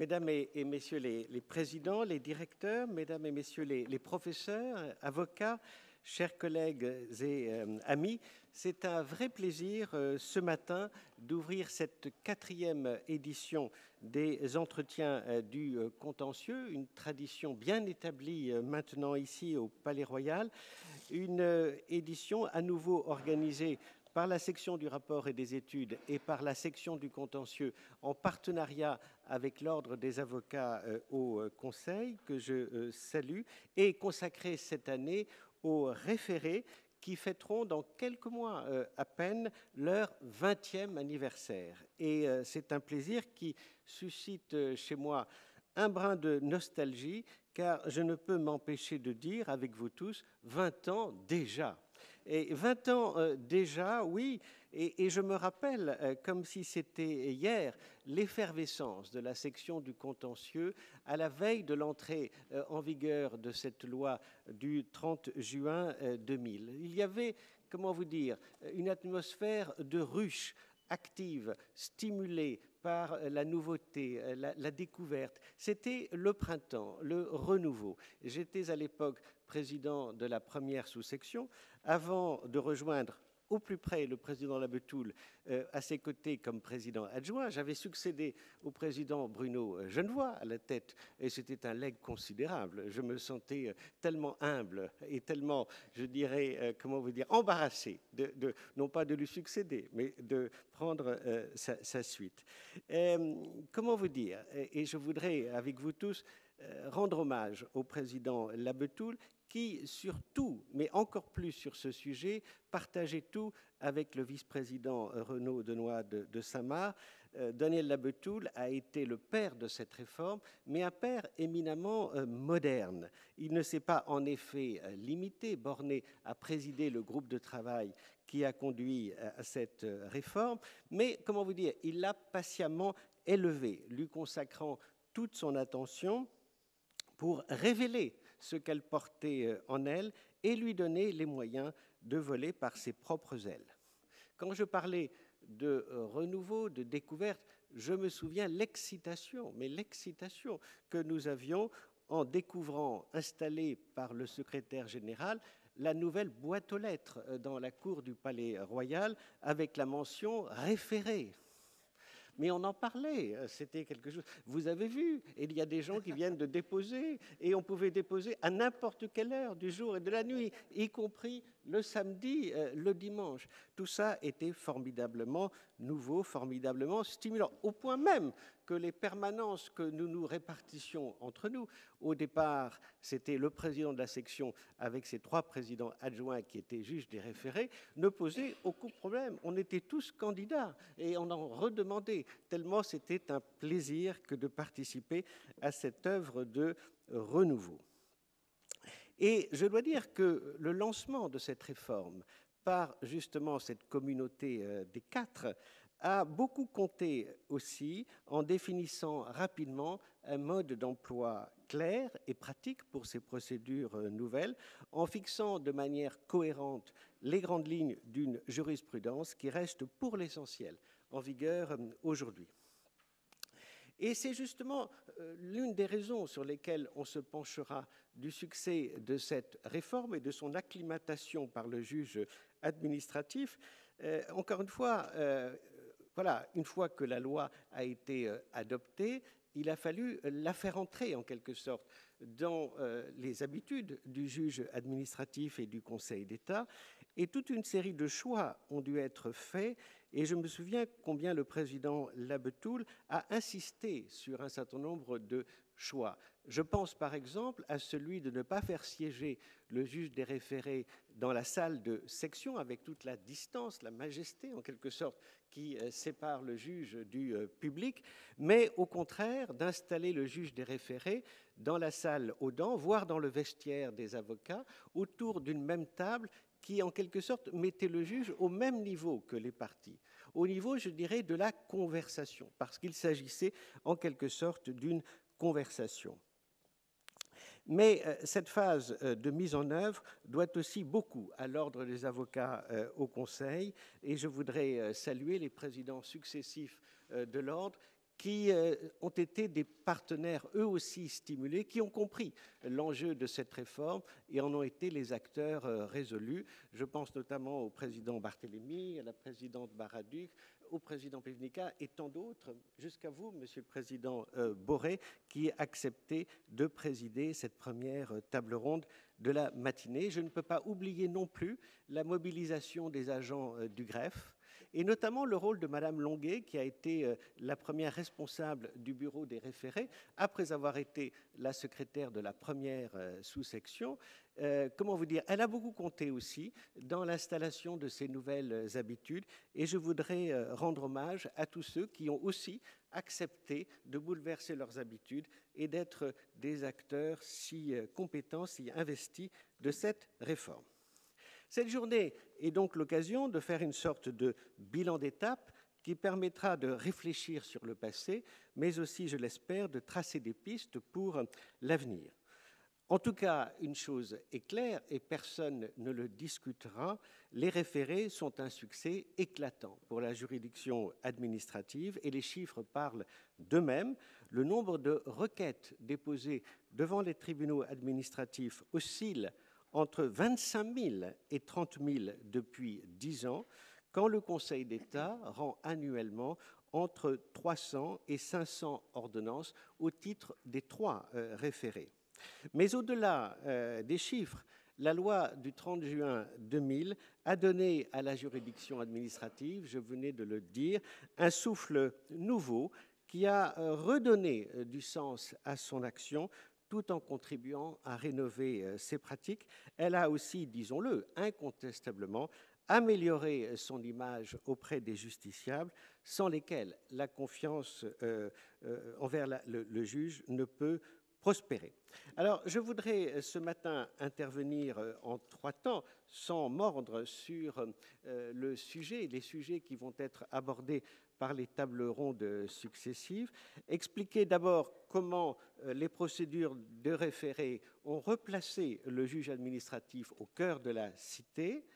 Mesdames et messieurs les présidents, les directeurs, mesdames et messieurs les professeurs, avocats, chers collègues et amis, c'est un vrai plaisir ce matin d'ouvrir cette 4e édition des entretiens du contentieux, une tradition bien établie maintenant ici au Palais Royal, une édition à nouveau organisée par la section du rapport et des études et par la section du contentieux en partenariat avec l'Ordre des avocats au Conseil, que je salue, et consacrée cette année aux référés qui fêteront dans quelques mois à peine leur 20e anniversaire. Et c'est un plaisir qui suscite chez moi un brin de nostalgie, car je ne peux m'empêcher de dire avec vous tous 20 ans déjà. Et 20 ans déjà, oui, et je me rappelle, comme si c'était hier, l'effervescence de la section du contentieux à la veille de l'entrée en vigueur de cette loi du 30 juin 2000. Il y avait, comment vous dire, une atmosphère de ruche active, stimulée par la nouveauté, la découverte. C'était le printemps, le renouveau. J'étais à l'époque président de la première sous-section, avant de rejoindre au plus près le président Labetoul à ses côtés comme président adjoint. J'avais succédé au président Bruno Genevoix à la tête, et c'était un legs considérable. Je me sentais tellement humble et tellement, je dirais, comment vous dire, embarrassé, non pas de lui succéder, mais de prendre sa suite. Comment vous dire, et je voudrais, avec vous tous, rendre hommage au président Labetoul, qui, sur tout, mais encore plus sur ce sujet, partageait tout avec le vice-président Renaud Denoy de Saint-Marc. Daniel Labetoul a été le père de cette réforme, mais un père éminemment moderne. Il ne s'est pas, en effet, limité, borné à présider le groupe de travail qui a conduit à cette réforme, mais, comment vous dire, il l'a patiemment élevé, lui consacrant toute son attention pour révéler ce qu'elle portait en elle et lui donner les moyens de voler par ses propres ailes. Quand je parlais de renouveau, de découverte, je me souviens l'excitation que nous avions en découvrant, installée par le secrétaire général, la nouvelle boîte aux lettres dans la cour du Palais Royal avec la mention « référé ». Mais on en parlait, c'était quelque chose. Vous avez vu, il y a des gens qui viennent de déposer, et on pouvait déposer à n'importe quelle heure du jour et de la nuit, y compris le samedi, le dimanche. Tout ça était formidablement nouveau, formidablement stimulant, au point même que les permanences que nous nous répartissions entre nous, au départ, c'était le président de la section avec ses 3 présidents adjoints qui étaient juges des référés, ne posaient aucun problème. On était tous candidats et on en redemandait, tellement c'était un plaisir que de participer à cette œuvre de renouveau. Et je dois dire que le lancement de cette réforme par justement cette communauté des 4 a beaucoup compté aussi en définissant rapidement un mode d'emploi clair et pratique pour ces procédures nouvelles, en fixant de manière cohérente les grandes lignes d'une jurisprudence qui reste pour l'essentiel en vigueur aujourd'hui. Et c'est justement l'une des raisons sur lesquelles on se penchera du succès de cette réforme et de son acclimatation par le juge administratif. Encore une fois, voilà, une fois que la loi a été adoptée, il a fallu la faire entrer en quelque sorte dans les habitudes du juge administratif et du Conseil d'État, et toute une série de choix ont dû être faits, et je me souviens combien le président Labetoul a insisté sur un certain nombre de choix. Je pense par exemple à celui de ne pas faire siéger le juge des référés dans la salle de section avec toute la distance, la majesté en quelque sorte qui sépare le juge du public, mais au contraire d'installer le juge des référés dans la salle aux dents, voire dans le vestiaire des avocats, autour d'une même table qui, en quelque sorte, mettait le juge au même niveau que les parties, au niveau, je dirais, de la conversation, parce qu'il s'agissait, en quelque sorte, d'une conversation. Mais cette phase de mise en œuvre doit aussi beaucoup à l'Ordre des avocats au Conseil, et je voudrais saluer les présidents successifs de l'Ordre qui ont été des partenaires eux aussi stimulés, qui ont compris l'enjeu de cette réforme et en ont été les acteurs résolus. Je pense notamment au président Barthélémy, à la présidente Baraduc, au président Pevnica et tant d'autres, jusqu'à vous, Monsieur le Président Boré, qui acceptez de présider cette première table ronde de la matinée. Je ne peux pas oublier non plus la mobilisation des agents du greffe, et notamment le rôle de Madame Longuet, qui a été la première responsable du bureau des référés, après avoir été la secrétaire de la première sous-section. Comment vous dire, elle a beaucoup compté aussi dans l'installation de ces nouvelles habitudes, et je voudrais rendre hommage à tous ceux qui ont aussi accepté de bouleverser leurs habitudes et d'être des acteurs si compétents, si investis de cette réforme. Cette journée est donc l'occasion de faire une sorte de bilan d'étape qui permettra de réfléchir sur le passé, mais aussi, je l'espère, de tracer des pistes pour l'avenir. En tout cas, une chose est claire et personne ne le discutera, les référés sont un succès éclatant pour la juridiction administrative et les chiffres parlent d'eux-mêmes. Le nombre de requêtes déposées devant les tribunaux administratifs oscille entre 25 000 et 30 000 depuis 10 ans, quand le Conseil d'État rend annuellement entre 300 et 500 ordonnances au titre des 3 référés. Mais au-delà des chiffres, la loi du 30 juin 2000 a donné à la juridiction administrative, je venais de le dire, un souffle nouveau qui a redonné du sens à son action, tout en contribuant à rénover ses pratiques. Elle a aussi, disons-le, incontestablement amélioré son image auprès des justiciables, sans lesquels la confiance envers le juge ne peut prospérer. Alors, je voudrais ce matin intervenir en 3 temps, sans mordre sur les sujets qui vont être abordés par les tables rondes successives, expliquer d'abord comment les procédures de référé ont replacé le juge administratif au cœur de la cité,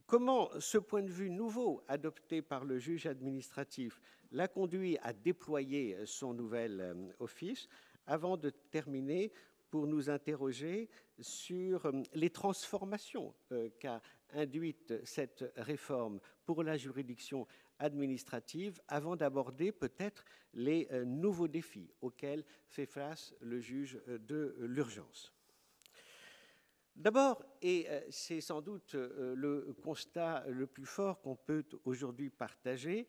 comment ce point de vue nouveau adopté par le juge administratif l'a conduit à déployer son nouvel office, avant de terminer pour nous interroger sur les transformations qu'a induites cette réforme pour la juridiction administrative, avant d'aborder peut-être les nouveaux défis auxquels fait face le juge de l'urgence. D'abord, et c'est sans doute le constat le plus fort qu'on peut aujourd'hui partager,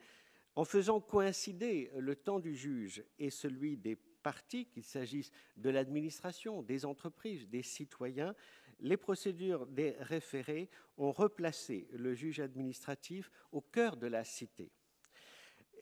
en faisant coïncider le temps du juge et celui des parties, qu'il s'agisse de l'administration, des entreprises, des citoyens, les procédures des référés ont replacé le juge administratif au cœur de la cité.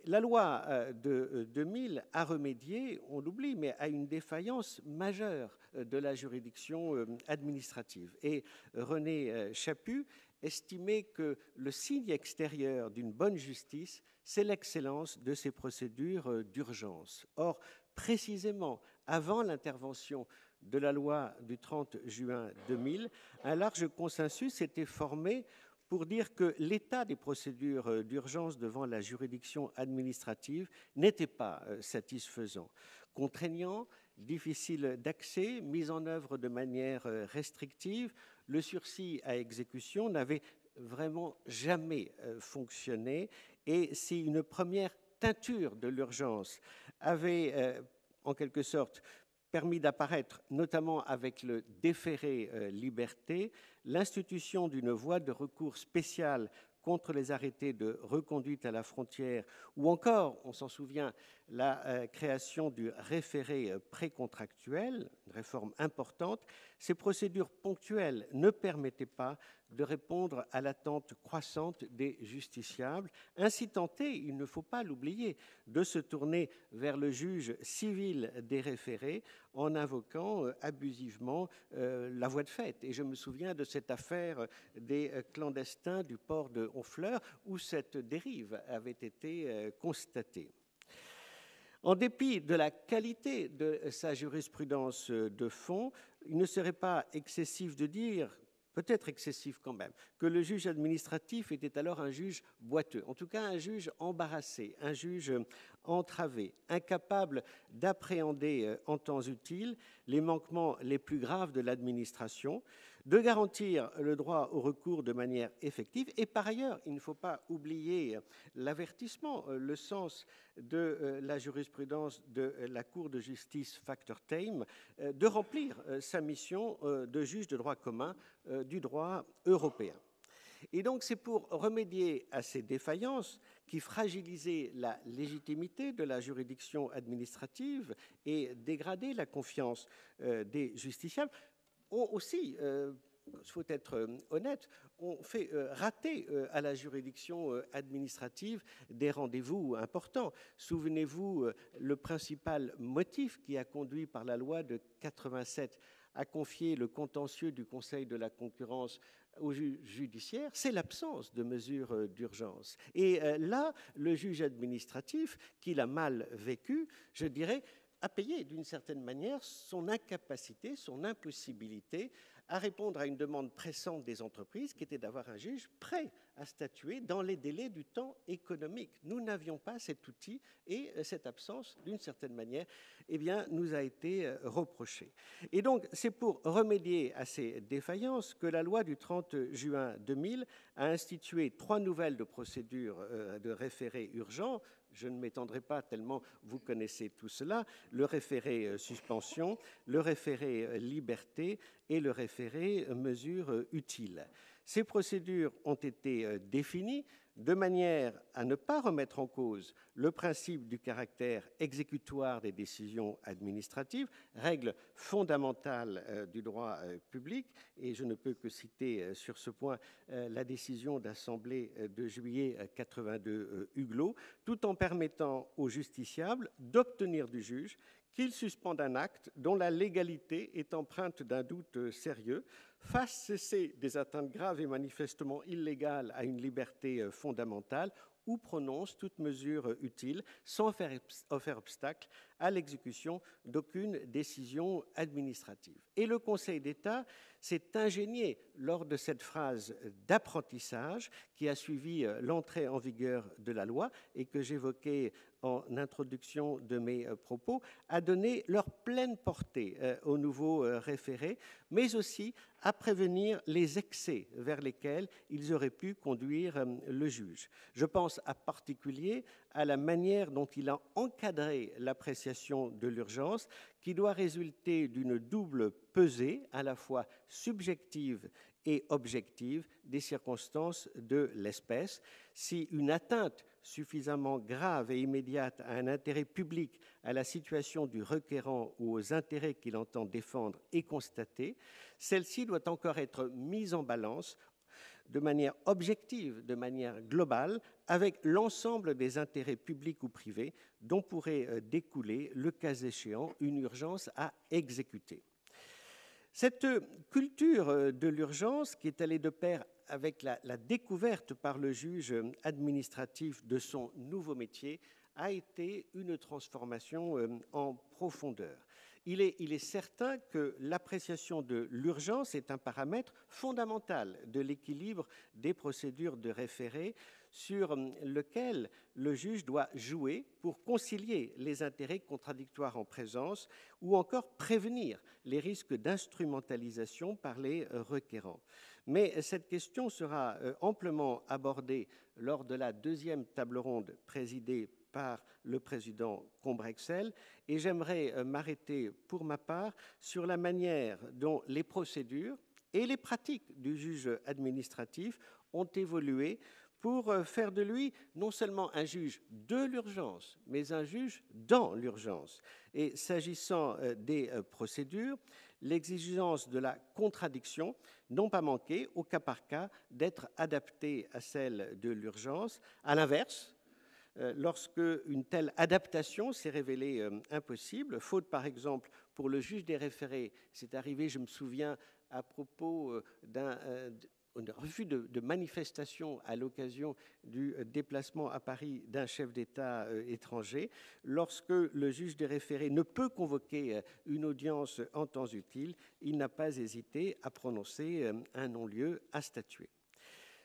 La loi de 2000 a remédié, on l'oublie, mais à une défaillance majeure de la juridiction administrative. Et René Chaput estimait que le signe extérieur d'une bonne justice, c'est l'excellence de ces procédures d'urgence. Or, précisément avant l'intervention de la loi du 30 juin 2000, un large consensus s'était formé pour dire que l'état des procédures d'urgence devant la juridiction administrative n'était pas satisfaisant, contraignant, difficile d'accès, mis en œuvre de manière restrictive. Le sursis à exécution n'avait vraiment jamais fonctionné, et si une première teinture de l'urgence avait en quelque sorte permis d'apparaître, notamment avec le déféré liberté, l'institution d'une voie de recours spéciale contre les arrêtés de reconduite à la frontière, ou encore, on s'en souvient, la création du référé précontractuel, une réforme importante, ces procédures ponctuelles ne permettaient pas de répondre à l'attente croissante des justiciables, ainsi tentés, il ne faut pas l'oublier, de se tourner vers le juge civil des référés en invoquant abusivement la voie de fait. Et je me souviens de cette affaire des clandestins du port de Honfleur, où cette dérive avait été constatée. En dépit de la qualité de sa jurisprudence de fond, il ne serait pas excessif de dire, peut-être excessif quand même, que le juge administratif était alors un juge boiteux, en tout cas un juge embarrassé, un juge entravée, incapable d'appréhender en temps utile les manquements les plus graves de l'administration, de garantir le droit au recours de manière effective. Et par ailleurs, il ne faut pas oublier l'avertissement, le sens de la jurisprudence de la Cour de justice Factor Time, de remplir sa mission de juge de droit commun du droit européen. Et donc, c'est pour remédier à ces défaillances qui fragilisaient la légitimité de la juridiction administrative et dégradaient la confiance des justiciables, ont aussi, il faut être honnête, ont fait rater à la juridiction administrative des rendez-vous importants. Souvenez-vous, le principal motif qui a conduit par la loi de 87 à confier le contentieux du Conseil de la concurrence au juge judiciaire, c'est l'absence de mesures d'urgence. Et là, le juge administratif, qui l'a mal vécu, je dirais, a payé d'une certaine manière son incapacité, son impossibilité à répondre à une demande pressante des entreprises qui était d'avoir un juge prêt à statuer dans les délais du temps économique. Nous n'avions pas cet outil et cette absence, d'une certaine manière, eh bien, nous a été reprochée. Et donc, c'est pour remédier à ces défaillances que la loi du 30 juin 2000 a institué 3 nouvelles de procédures de référé urgent. Je ne m'étendrai pas tellement vous connaissez tout cela, le référé suspension, le référé liberté et le référé mesure utile. Ces procédures ont été définies de manière à ne pas remettre en cause le principe du caractère exécutoire des décisions administratives, règle fondamentale du droit public, et je ne peux que citer sur ce point la décision d'Assemblée de juillet 82 Huglot, tout en permettant aux justiciables d'obtenir du juge qu'il suspende un acte dont la légalité est empreinte d'un doute sérieux, fasse cesser des atteintes graves et manifestement illégales à une liberté fondamentale ou prononce toute mesure utile sans faire obstacle à l'exécution d'aucune décision administrative. Et le Conseil d'État s'est ingénié lors de cette phase d'apprentissage qui a suivi l'entrée en vigueur de la loi et que j'évoquais en introduction de mes propos, à donner leur pleine portée au nouveau référé, mais aussi à prévenir les excès vers lesquels ils auraient pu conduire le juge. Je pense en particulier à la manière dont il a encadré l'appréciation de l'urgence, qui doit résulter d'une double pesée, à la fois subjective et objective, des circonstances de l'espèce. Si une atteinte suffisamment grave et immédiate à un intérêt public, à la situation du requérant ou aux intérêts qu'il entend défendre est constatée, celle-ci doit encore être mise en balance de manière objective, de manière globale, avec l'ensemble des intérêts publics ou privés dont pourrait découler, le cas échéant, une urgence à exécuter. Cette culture de l'urgence, qui est allée de pair avec la découverte par le juge administratif de son nouveau métier, a été une transformation en profondeur. Il est certain que l'appréciation de l'urgence est un paramètre fondamental de l'équilibre des procédures de référé sur lequel le juge doit jouer pour concilier les intérêts contradictoires en présence ou encore prévenir les risques d'instrumentalisation par les requérants. Mais cette question sera amplement abordée lors de la 2e table ronde présidée par le président Combrexel, et j'aimerais m'arrêter pour ma part sur la manière dont les procédures et les pratiques du juge administratif ont évolué pour faire de lui non seulement un juge de l'urgence, mais un juge dans l'urgence. Et s'agissant des procédures, l'exigence de la contradiction n'ont pas manqué, au cas par cas, d'être adaptée à celle de l'urgence. À l'inverse, lorsque une telle adaptation s'est révélée impossible, faute par exemple pour le juge des référés, c'est arrivé, je me souviens, à propos d'un refus de manifestation à l'occasion du déplacement à Paris d'un chef d'État étranger, lorsque le juge des référés ne peut convoquer une audience en temps utile, il n'a pas hésité à prononcer un non-lieu à statuer.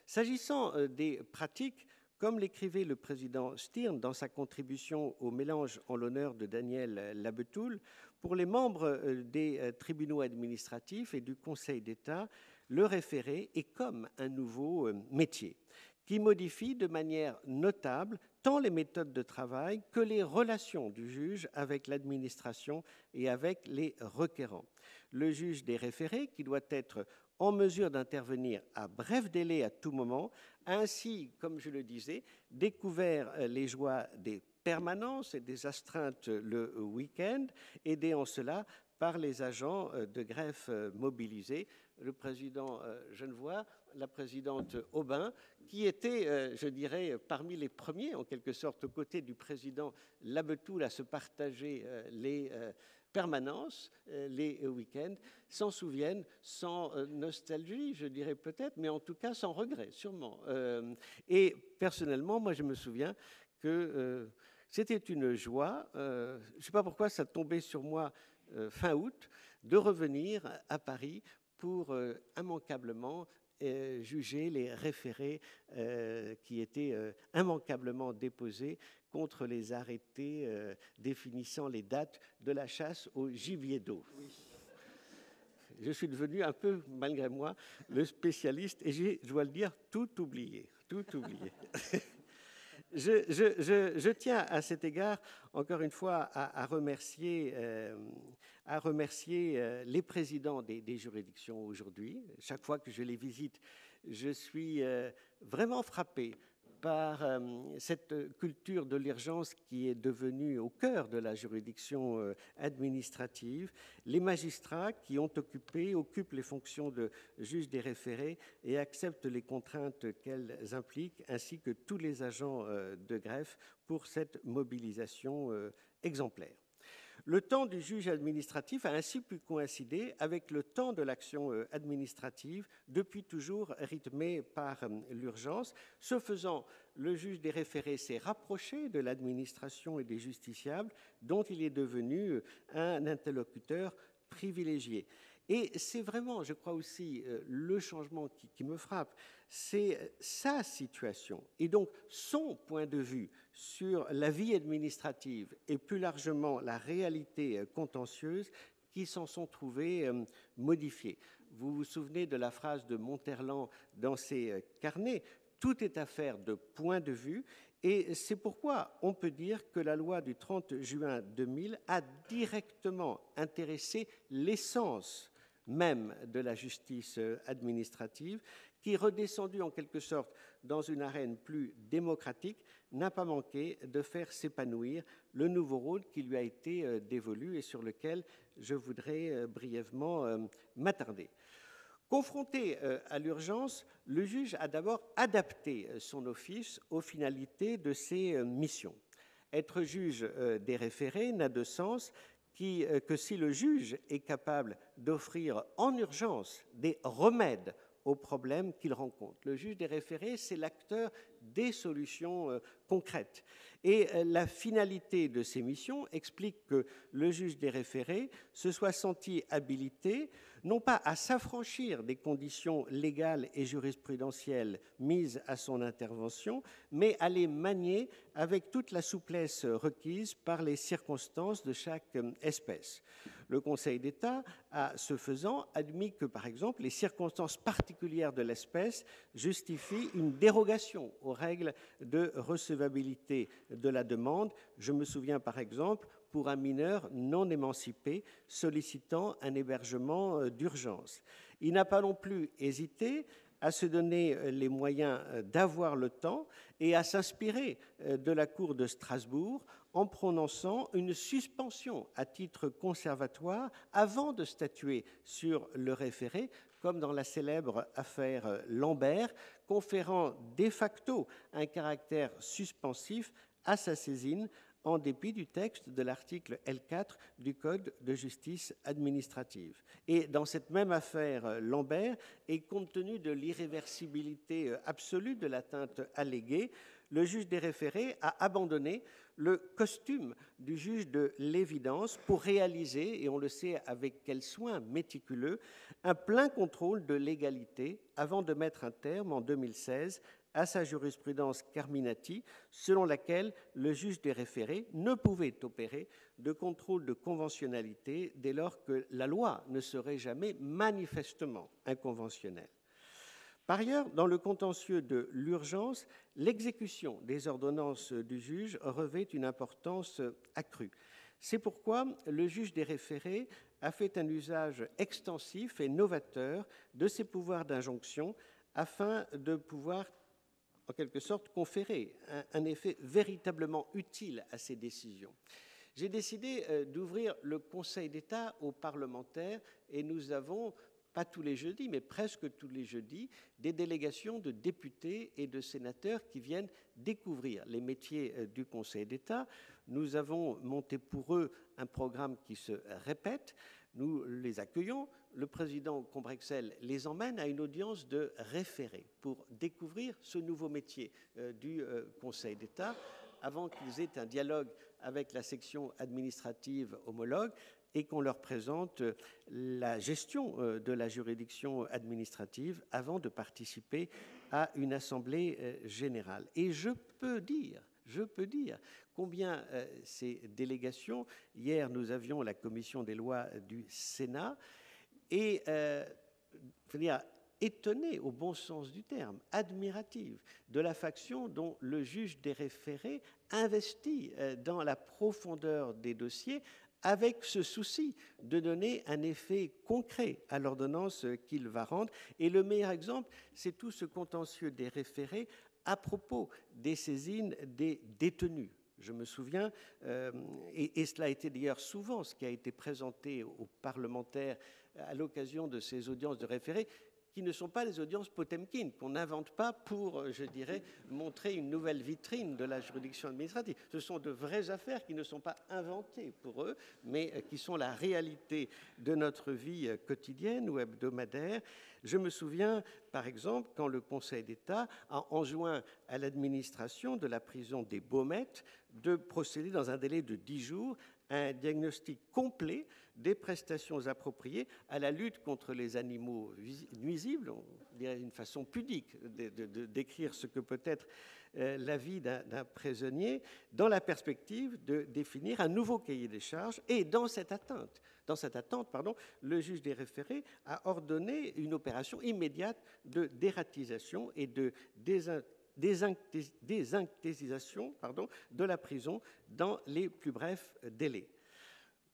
S'agissant des pratiques, Comme l'écrivait le président Stirn dans sa contribution au mélange en l'honneur de Daniel Labetoul, pour les membres des tribunaux administratifs et du Conseil d'État, le référé est comme un nouveau métier qui modifie de manière notable tant les méthodes de travail que les relations du juge avec l'administration et avec les requérants. Le juge des référés, qui doit être en mesure d'intervenir à bref délai à tout moment, a ainsi, comme je le disais, découvert les joies des permanences et des astreintes le week-end, aidé en cela par les agents de greffe mobilisés, le président Genevoix, la présidente Aubin, qui était, je dirais, parmi les premiers, en quelque sorte, aux côtés du président Labetoul, à se partager les permanences, les week-ends, s'en souviennent sans nostalgie, je dirais peut-être, mais en tout cas sans regret, sûrement. Et personnellement, moi, je me souviens que c'était une joie, je ne sais pas pourquoi ça tombait sur moi fin août, de revenir à Paris pour immanquablement juger les référés qui étaient immanquablement déposés contre les arrêtés définissant les dates de la chasse au gibier d'eau. Oui. Je suis devenu un peu, malgré moi, le spécialiste, et j'ai, je dois le dire, tout oublié. Tout oublié. Je tiens à cet égard, encore une fois, à remercier les présidents des juridictions aujourd'hui. Chaque fois que je les visite, je suis vraiment frappé par cette culture de l'urgence qui est devenue au cœur de la juridiction administrative, les magistrats qui occupent les fonctions de juge des référés et acceptent les contraintes qu'elles impliquent, ainsi que tous les agents de greffe pour cette mobilisation exemplaire. Le temps du juge administratif a ainsi pu coïncider avec le temps de l'action administrative, depuis toujours rythmé par l'urgence. Ce faisant, le juge des référés s'est rapproché de l'administration et des justiciables, dont il est devenu un interlocuteur privilégié. Et c'est vraiment, je crois aussi, le changement qui me frappe, c'est sa situation et donc son point de vue sur la vie administrative et plus largement la réalité contentieuse qui s'en sont trouvés modifiés. Vous vous souvenez de la phrase de Monterland dans ses carnets, « Tout est affaire de point de vue ». Et c'est pourquoi on peut dire que la loi du 30 juin 2000 a directement intéressé l'essence même de la justice administrative, qui, redescendue en quelque sorte dans une arène plus démocratique, n'a pas manqué de faire s'épanouir le nouveau rôle qui lui a été dévolu et sur lequel je voudrais brièvement m'attarder. Confronté à l'urgence, le juge a d'abord adapté son office aux finalités de ses missions. Être juge des référés n'a de sens que si le juge est capable d'offrir en urgence des remèdes aux problèmes qu'il rencontre. Le juge des référés, c'est l'acteur des solutions concrètes. Et la finalité de ces missions explique que le juge des référés se soit senti habilité, non pas à s'affranchir des conditions légales et jurisprudentielles mises à son intervention, mais à les manier avec toute la souplesse requise par les circonstances de chaque espèce. Le Conseil d'État a, ce faisant, admis que, par exemple, les circonstances particulières de l'espèce justifient une dérogation aux règles de recevabilité de la demande. Je me souviens, par exemple, pour un mineur non émancipé sollicitant un hébergement d'urgence. Il n'a pas non plus hésité à se donner les moyens d'avoir le temps et à s'inspirer de la Cour de Strasbourg en prononçant une suspension à titre conservatoire avant de statuer sur le référé, comme dans la célèbre affaire Lambert, conférant de facto un caractère suspensif à sa saisine en dépit du texte de l'article L4 du Code de justice administrative. Et dans cette même affaire Lambert, et compte tenu de l'irréversibilité absolue de l'atteinte alléguée, le juge des référés a abandonné le costume du juge de l'évidence pour réaliser, et on le sait avec quel soin méticuleux, un plein contrôle de légalité avant de mettre un terme en 2016 à sa jurisprudence Carminati, selon laquelle le juge des référés ne pouvait opérer de contrôle de conventionnalité dès lors que la loi ne serait jamais manifestement inconventionnelle. Par ailleurs, dans le contentieux de l'urgence, l'exécution des ordonnances du juge revêt une importance accrue. C'est pourquoi le juge des référés a fait un usage extensif et novateur de ses pouvoirs d'injonction afin de pouvoir, en quelque sorte, conférer un effet véritablement utile à ces décisions. J'ai décidé d'ouvrir le Conseil d'État aux parlementaires et nous avons, pas tous les jeudis, mais presque tous les jeudis, des délégations de députés et de sénateurs qui viennent découvrir les métiers du Conseil d'État. Nous avons monté pour eux un programme qui se répète. Nous les accueillons. Le président Combrexel les emmène à une audience de référé pour découvrir ce nouveau métier du Conseil d'État avant qu'ils aient un dialogue avec la section administrative homologue et qu'on leur présente la gestion de la juridiction administrative avant de participer à une assemblée générale. Et je peux dire combien ces délégations, hier nous avions la commission des lois du Sénat, et étonnée au bon sens du terme, admirative de la façon dont le juge des référés investit dans la profondeur des dossiers avec ce souci de donner un effet concret à l'ordonnance qu'il va rendre. Et le meilleur exemple, c'est tout ce contentieux des référés à propos des saisines des détenus. Je me souviens, et cela a été d'ailleurs souvent ce qui a été présenté aux parlementaires à l'occasion de ces audiences de référés, qui ne sont pas les audiences Potemkin, qu'on n'invente pas pour, je dirais, montrer une nouvelle vitrine de la juridiction administrative. Ce sont de vraies affaires qui ne sont pas inventées pour eux, mais qui sont la réalité de notre vie quotidienne ou hebdomadaire. Je me souviens, par exemple, quand le Conseil d'État a enjoint à l'administration de la prison des Baumettes de procéder dans un délai de 10 jours à un diagnostic complet des prestations appropriées à la lutte contre les animaux nuisibles, on dirait une façon pudique de décrire ce que peut être la vie d'un prisonnier, dans la perspective de définir un nouveau cahier des charges. Et dans cette attente, le juge des référés a ordonné une opération immédiate de dératisation et de désinctisation de la prison dans les plus brefs délais.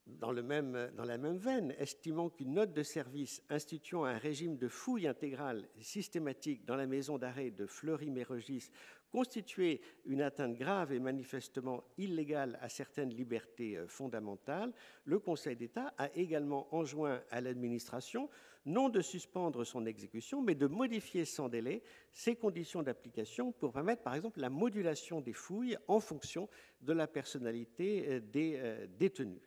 Dans la même veine, estimant qu'une note de service instituant un régime de fouille intégrale systématique dans la maison d'arrêt de Fleury-Mérogis constituait une atteinte grave et manifestement illégale à certaines libertés fondamentales, le Conseil d'État a également enjoint à l'administration non de suspendre son exécution, mais de modifier sans délai ses conditions d'application pour permettre, par exemple, la modulation des fouilles en fonction de la personnalité des détenus.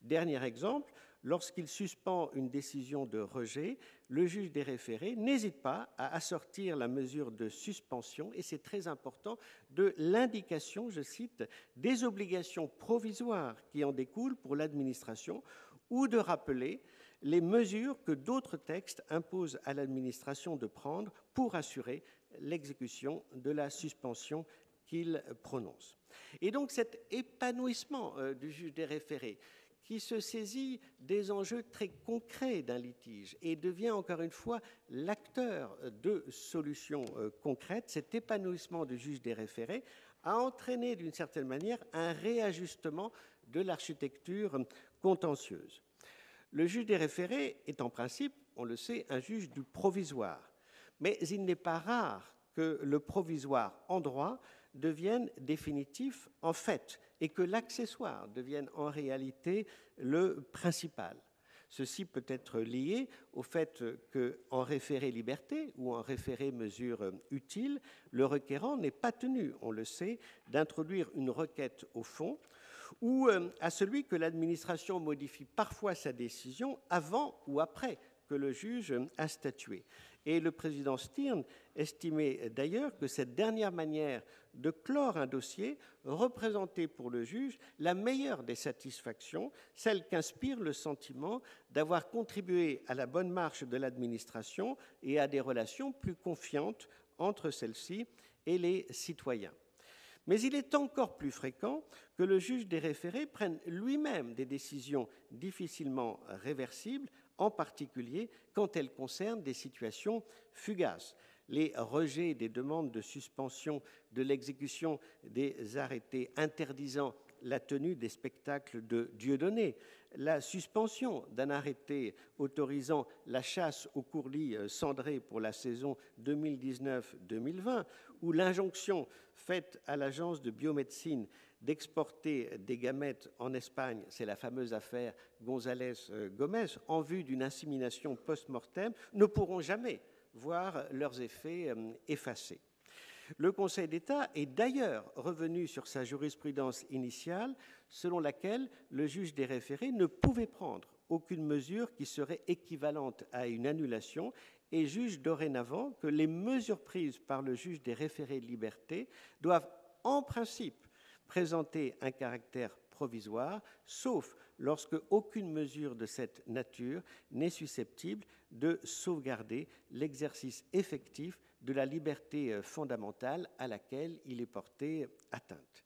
Dernier exemple, lorsqu'il suspend une décision de rejet, le juge des référés n'hésite pas à assortir la mesure de suspension, et c'est très important, de l'indication, je cite, des obligations provisoires qui en découlent pour l'administration, ou de rappeler les mesures que d'autres textes imposent à l'administration de prendre pour assurer l'exécution de la suspension qu'il prononce. Et donc cet épanouissement du juge des référés, qui se saisit des enjeux très concrets d'un litige et devient encore une fois l'acteur de solutions concrètes, cet épanouissement du juge des référés a entraîné d'une certaine manière un réajustement de l'architecture contentieuse. Le juge des référés est en principe, on le sait, un juge du provisoire, mais il n'est pas rare que le provisoire en droit devienne définitif en fait et que l'accessoire devienne en réalité le principal. Ceci peut être lié au fait qu'en référé liberté ou en référé mesure utile, le requérant n'est pas tenu, on le sait, d'introduire une requête au fond, ou à celui que l'administration modifie parfois sa décision avant ou après que le juge a statué. Et le président Stirn estimait d'ailleurs que cette dernière manière de clore un dossier représentait pour le juge la meilleure des satisfactions, celle qu'inspire le sentiment d'avoir contribué à la bonne marche de l'administration et à des relations plus confiantes entre celle-ci et les citoyens. Mais il est encore plus fréquent que le juge des référés prenne lui-même des décisions difficilement réversibles, en particulier quand elles concernent des situations fugaces. Les rejets des demandes de suspension de l'exécution des arrêtés interdisant la tenue des spectacles de Dieudonné, la suspension d'un arrêté autorisant la chasse au courlis cendré pour la saison 2019-2020, ou l'injonction faite à l'agence de biomédecine d'exporter des gamètes en Espagne, c'est la fameuse affaire González-Gómez, en vue d'une insémination post-mortem, ne pourront jamais voir leurs effets effacés. Le Conseil d'État est d'ailleurs revenu sur sa jurisprudence initiale, selon laquelle le juge des référés ne pouvait prendre aucune mesure qui serait équivalente à une annulation et juge dorénavant que les mesures prises par le juge des référés de liberté doivent en principe présenter un caractère provisoire, sauf lorsque aucune mesure de cette nature n'est susceptible de sauvegarder l'exercice effectif de la liberté fondamentale à laquelle il est porté atteinte.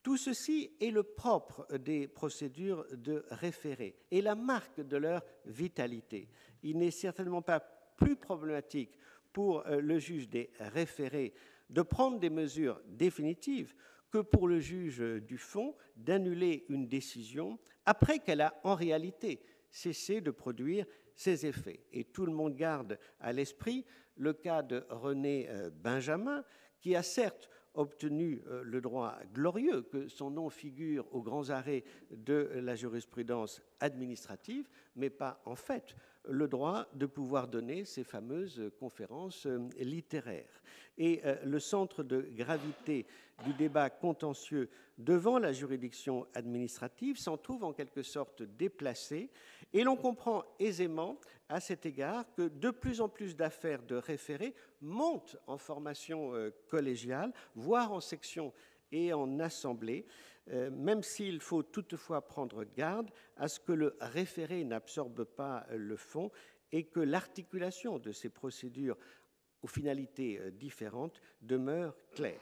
Tout ceci est le propre des procédures de référé et la marque de leur vitalité. Il n'est certainement pas plus problématique pour le juge des référés de prendre des mesures définitives que pour le juge du fond d'annuler une décision après qu'elle a en réalité cessé de produire ses effets. Et tout le monde garde à l'esprit le cas de René Benjamin, qui a certes obtenu le droit glorieux que son nom figure aux grands arrêts de la jurisprudence administrative, mais pas en fait le droit de pouvoir donner ces fameuses conférences littéraires. Et le centre de gravité du débat contentieux devant la juridiction administrative s'en trouve en quelque sorte déplacé, et l'on comprend aisément à cet égard que de plus en plus d'affaires de référés montent en formation collégiale, voire en section et en assemblée, même s'il faut toutefois prendre garde à ce que le référé n'absorbe pas le fond et que l'articulation de ces procédures aux finalités différentes demeure claire.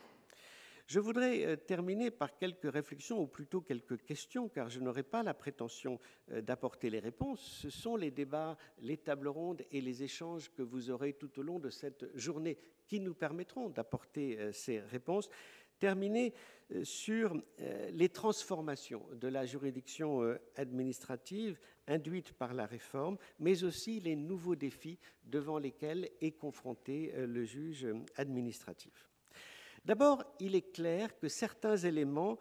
Je voudrais terminer par quelques réflexions, ou plutôt quelques questions, car je n'aurai pas la prétention d'apporter les réponses. Ce sont les débats, les tables rondes et les échanges que vous aurez tout au long de cette journée qui nous permettront d'apporter ces réponses. Terminer sur les transformations de la juridiction administrative induites par la réforme, mais aussi les nouveaux défis devant lesquels est confronté le juge administratif. D'abord, il est clair que certains éléments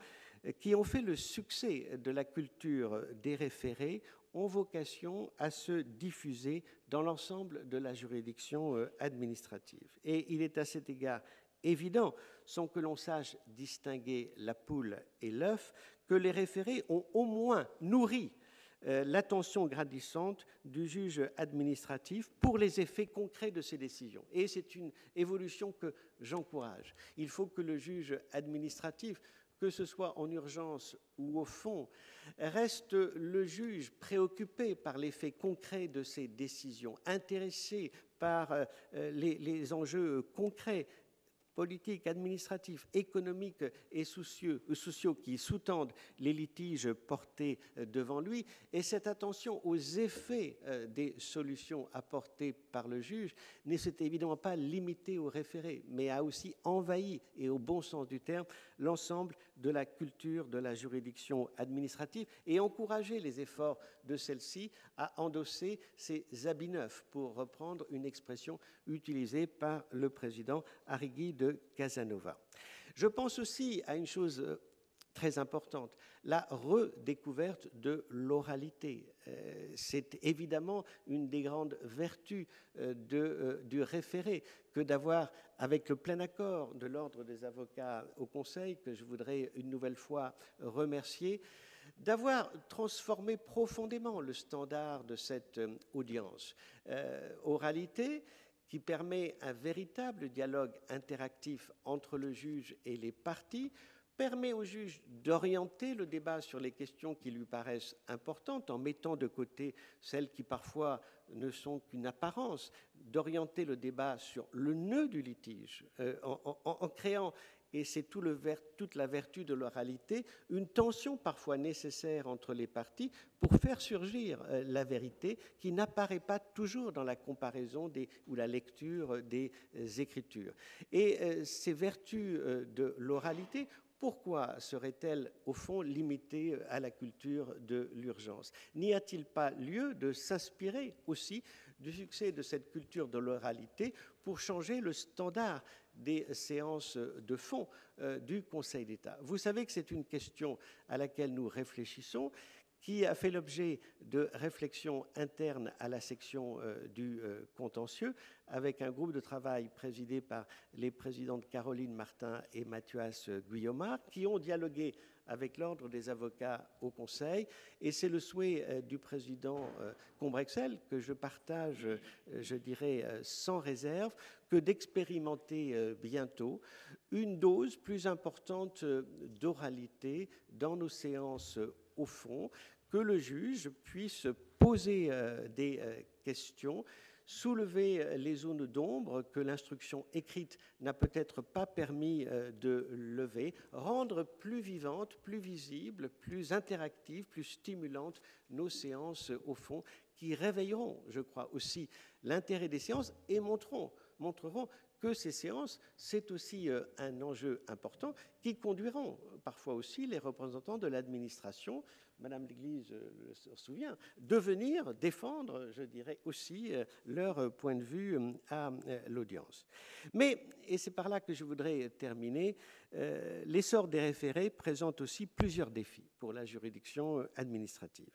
qui ont fait le succès de la culture des référés ont vocation à se diffuser dans l'ensemble de la juridiction administrative. Et il est à cet égard évident, sans que l'on sache distinguer la poule et l'œuf, que les référés ont au moins nourri l'attention grandissante du juge administratif pour les effets concrets de ses décisions. Et c'est une évolution que j'encourage. Il faut que le juge administratif, que ce soit en urgence ou au fond, reste le juge préoccupé par l'effet concret de ses décisions, intéressé par les enjeux concrets, politiques, administratifs, économiques et sociaux qui sous-tendent les litiges portés devant lui. Et cette attention aux effets des solutions apportées par le juge ne s'est évidemment pas limitée au référé, mais a aussi envahi, et au bon sens du terme, l'ensemble de la culture de la juridiction administrative et encouragé les efforts de celle-ci à endosser ses habits neufs, pour reprendre une expression utilisée par le président Arrigui de Casanova. Je pense aussi à une chose très importante, la redécouverte de l'oralité. C'est évidemment une des grandes vertus du référé que d'avoir, avec le plein accord de l'Ordre des avocats au Conseil, que je voudrais une nouvelle fois remercier, d'avoir transformé profondément le standard de cette audience. Oralité qui permet un véritable dialogue interactif entre le juge et les parties, permet au juge d'orienter le débat sur les questions qui lui paraissent importantes, en mettant de côté celles qui parfois ne sont qu'une apparence, d'orienter le débat sur le nœud du litige, en créant, et c'est toute la vertu de l'oralité, une tension parfois nécessaire entre les parties pour faire surgir la vérité qui n'apparaît pas toujours dans la comparaison ou la lecture des écritures. Et ces vertus de l'oralité, pourquoi serait-elle, au fond, limitée à la culture de l'urgence? N'y a-t-il pas lieu de s'inspirer aussi du succès de cette culture de l'oralité pour changer le standard des séances de fond du Conseil d'État? Vous savez que c'est une question à laquelle nous réfléchissons, qui a fait l'objet de réflexions internes à la section du contentieux, avec un groupe de travail présidé par les présidentes Caroline Martin et Mathias Guillaumard, qui ont dialogué avec l'Ordre des avocats au Conseil. Et c'est le souhait du président Combrexel, que je partage, je dirais, sans réserve, que d'expérimenter bientôt une dose plus importante d'oralité dans nos séances au fond, que le juge puisse poser des questions, soulever les zones d'ombre que l'instruction écrite n'a peut-être pas permis de lever, rendre plus vivantes, plus visibles, plus interactives, plus stimulantes nos séances au fond, qui réveilleront, je crois, aussi l'intérêt des séances et montreront que ces séances, c'est aussi un enjeu important qui conduiront parfois aussi les représentants de l'administration, Madame l'Église se souvient, de venir défendre, je dirais aussi, leur point de vue à l'audience. Mais, et c'est par là que je voudrais terminer, l'essor des référés présente aussi plusieurs défis pour la juridiction administrative.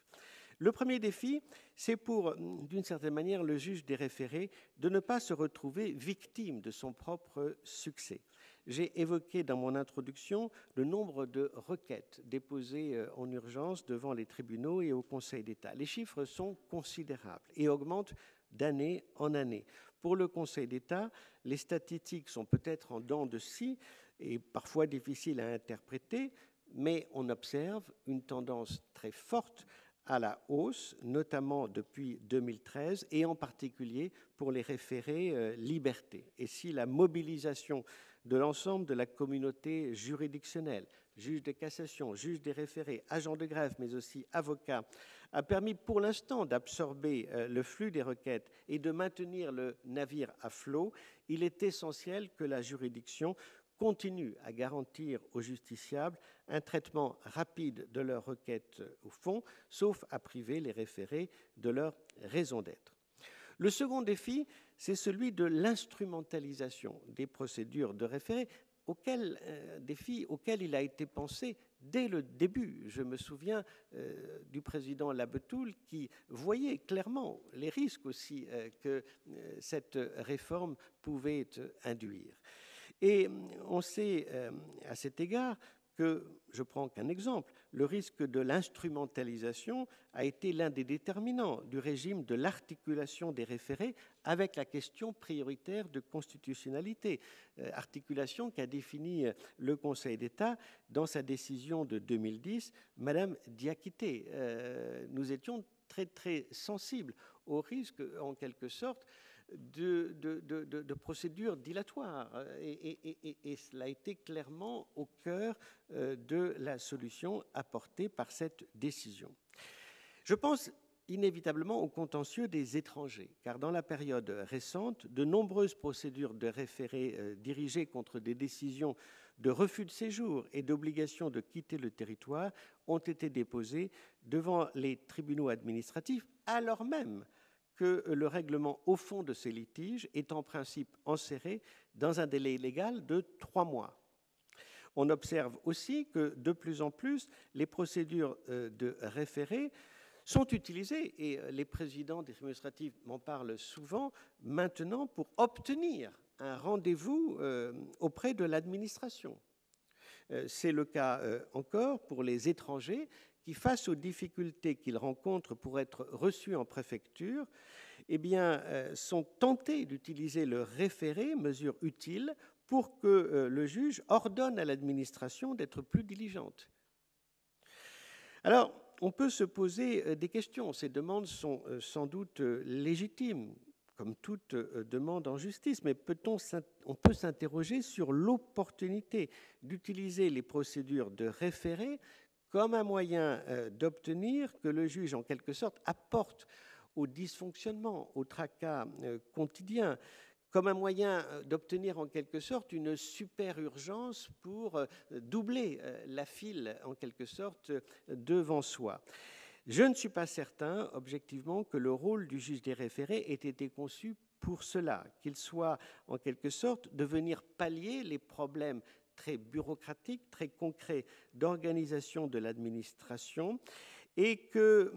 Le premier défi, c'est pour, d'une certaine manière, le juge des référés de ne pas se retrouver victime de son propre succès. J'ai évoqué dans mon introduction le nombre de requêtes déposées en urgence devant les tribunaux et au Conseil d'État. Les chiffres sont considérables et augmentent d'année en année. Pour le Conseil d'État, les statistiques sont peut-être en dents de scie et parfois difficiles à interpréter, mais on observe une tendance très forte à la hausse, notamment depuis 2013, et en particulier pour les référés liberté. Et si la mobilisation de l'ensemble de la communauté juridictionnelle, juges de cassation, juges des référés, agents de greffe, mais aussi avocats, a permis pour l'instant d'absorber le flux des requêtes et de maintenir le navire à flot, il est essentiel que la juridiction continue à garantir aux justiciables un traitement rapide de leurs requêtes au fond, sauf à priver les référés de leur raison d'être. Le second défi, c'est celui de l'instrumentalisation des procédures de référé, défi auquel il a été pensé dès le début. Je me souviens du président Labetoul qui voyait clairement les risques aussi que cette réforme pouvait induire. Et on sait à cet égard que, je prends qu'un exemple, le risque de l'instrumentalisation a été l'un des déterminants du régime de l'articulation des référés avec la question prioritaire de constitutionnalité, articulation qu'a définie le Conseil d'État dans sa décision de 2010, Madame Diakité. Nous étions très, très sensibles au risque, en quelque sorte, de procédures dilatoires. Et cela a été clairement au cœur de la solution apportée par cette décision. Je pense inévitablement au contentieux des étrangers, car dans la période récente, de nombreuses procédures de référé dirigées contre des décisions de refus de séjour et d'obligation de quitter le territoire ont été déposées devant les tribunaux administratifs, alors même que le règlement au fond de ces litiges est en principe enserré dans un délai légal de 3 mois. On observe aussi que de plus en plus, les procédures de référé sont utilisées, et les présidents des tribunaux administratifs m'en parlent souvent, maintenant pour obtenir un rendez-vous auprès de l'administration. C'est le cas encore pour les étrangers qui, face aux difficultés qu'ils rencontrent pour être reçus en préfecture, eh bien, sont tentés d'utiliser le référé, mesure utile, pour que le juge ordonne à l'administration d'être plus diligente. Alors, on peut se poser des questions. Ces demandes sont sans doute légitimes, comme toute demande en justice, mais on peut s'interroger sur l'opportunité d'utiliser les procédures de référé comme un moyen d'obtenir que le juge, en quelque sorte, apporte au dysfonctionnement, au tracas quotidien, comme un moyen d'obtenir en quelque sorte une super urgence pour doubler la file en quelque sorte devant soi. Je ne suis pas certain, objectivement, que le rôle du juge des référés ait été conçu pour cela, qu'il soit en quelque sorte de venir pallier les problèmes très bureaucratiques, très concrets d'organisation de l'administration, et que,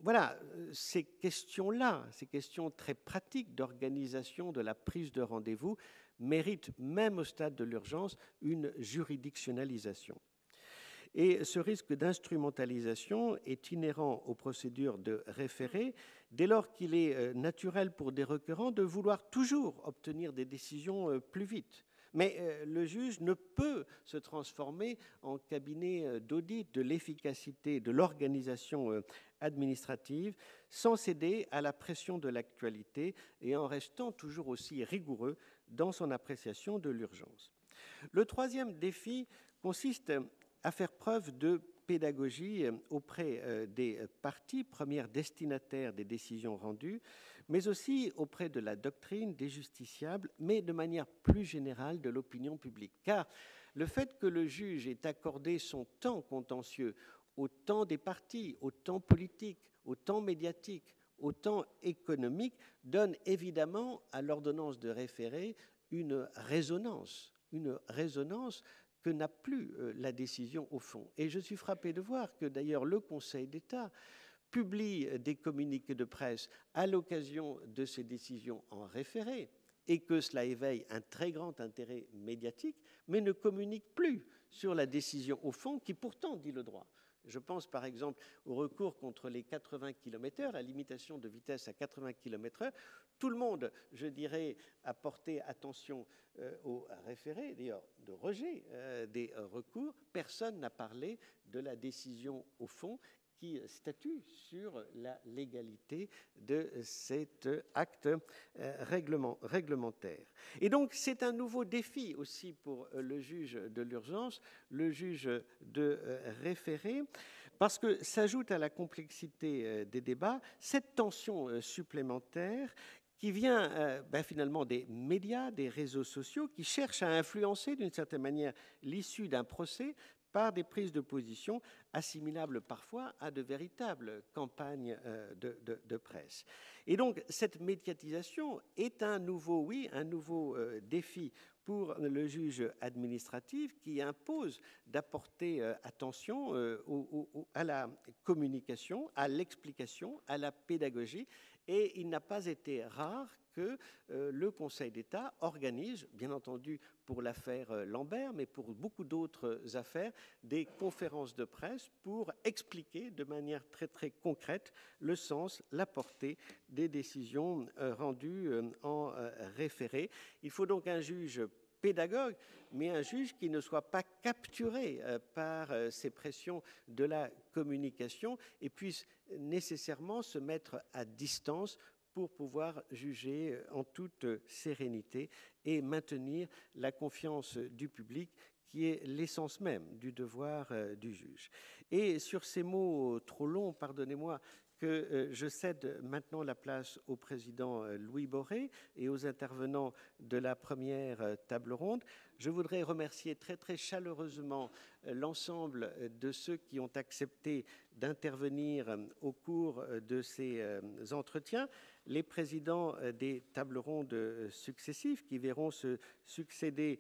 voilà, ces questions-là, ces questions très pratiques d'organisation de la prise de rendez-vous méritent, même au stade de l'urgence, une juridictionnalisation. Et ce risque d'instrumentalisation est inhérent aux procédures de référé, dès lors qu'il est naturel pour des requérants de vouloir toujours obtenir des décisions plus vite. Mais le juge ne peut se transformer en cabinet d'audit de l'efficacité de l'organisation administrative sans céder à la pression de l'actualité et en restant toujours aussi rigoureux dans son appréciation de l'urgence. Le troisième défi consiste à faire preuve de pédagogie auprès des parties, premières destinataires des décisions rendues, mais aussi auprès de la doctrine, des justiciables, mais de manière plus générale de l'opinion publique. Car le fait que le juge ait accordé son temps contentieux au temps des parties, au temps politique, au temps médiatique, au temps économique, donne évidemment à l'ordonnance de référé une résonance que n'a plus la décision au fond. Et je suis frappé de voir que d'ailleurs le Conseil d'État publie des communiqués de presse à l'occasion de ces décisions en référé et que cela éveille un très grand intérêt médiatique, mais ne communique plus sur la décision au fond qui pourtant dit le droit. Je pense par exemple au recours contre les 80 km/h, la limitation de vitesse à 80 km/h. Tout le monde, je dirais, a porté attention au référé, d'ailleurs de rejet des recours. Personne n'a parlé de la décision au fond qui statue sur la légalité de cet acte réglementaire. Et donc, c'est un nouveau défi aussi pour le juge de l'urgence, le juge de référé, parce que s'ajoute à la complexité des débats cette tension supplémentaire qui vient finalement des médias, des réseaux sociaux, qui cherchent à influencer d'une certaine manière l'issue d'un procès par des prises de position assimilables parfois à de véritables campagnes de presse. Et donc, cette médiatisation est un nouveau défi pour le juge administratif qui impose d'apporter attention à la communication, à l'explication, à la pédagogie. Et il n'a pas été rare que le Conseil d'État organise, bien entendu pour l'affaire Lambert, mais pour beaucoup d'autres affaires, des conférences de presse pour expliquer de manière très très concrète le sens, la portée des décisions rendues en référé. Il faut donc un juge pédagogue, mais un juge qui ne soit pas capturé par ces pressions de la communication et puisse nécessairement se mettre à distance pour pouvoir juger en toute sérénité et maintenir la confiance du public qui est l'essence même du devoir du juge. Et sur ces mots trop longs, pardonnez-moi, que je cède maintenant la place au président Louis Boré et aux intervenants de la première table ronde. Je voudrais remercier très très chaleureusement l'ensemble de ceux qui ont accepté d'intervenir au cours de ces entretiens, les présidents des tables rondes successives qui verront se succéder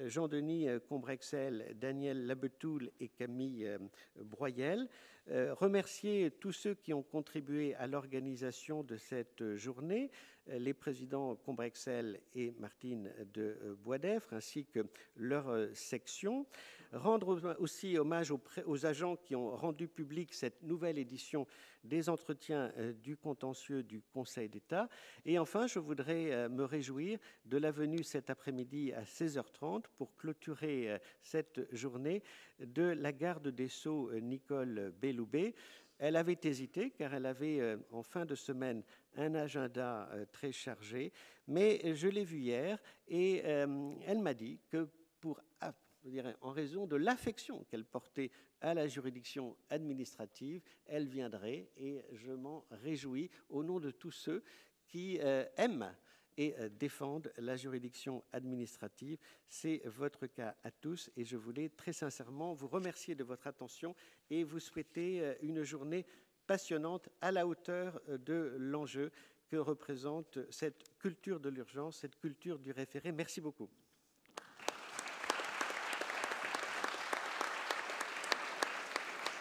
Jean-Denis Combrexel, Daniel Labetoul et Camille Broyel. Remercier tous ceux qui ont contribué à l'organisation de cette journée, les présidents Combrexel et Martine de Boisdeffre, ainsi que leur section. rendre aussi hommage aux agents qui ont rendu public cette nouvelle édition des entretiens du contentieux du Conseil d'État. Et enfin, je voudrais me réjouir de la venue cet après-midi à 16h30 pour clôturer cette journée de la garde des Sceaux Nicole Belloubet. Elle avait hésité car elle avait en fin de semaine un agenda très chargé, mais je l'ai vue hier et elle m'a dit que je dirais, en raison de l'affection qu'elle portait à la juridiction administrative, elle viendrait et je m'en réjouis au nom de tous ceux qui aiment et défendent la juridiction administrative. C'est votre cas à tous et je voulais très sincèrement vous remercier de votre attention et vous souhaiter une journée passionnante à la hauteur de l'enjeu que représente cette culture de l'urgence, cette culture du référé. Merci beaucoup.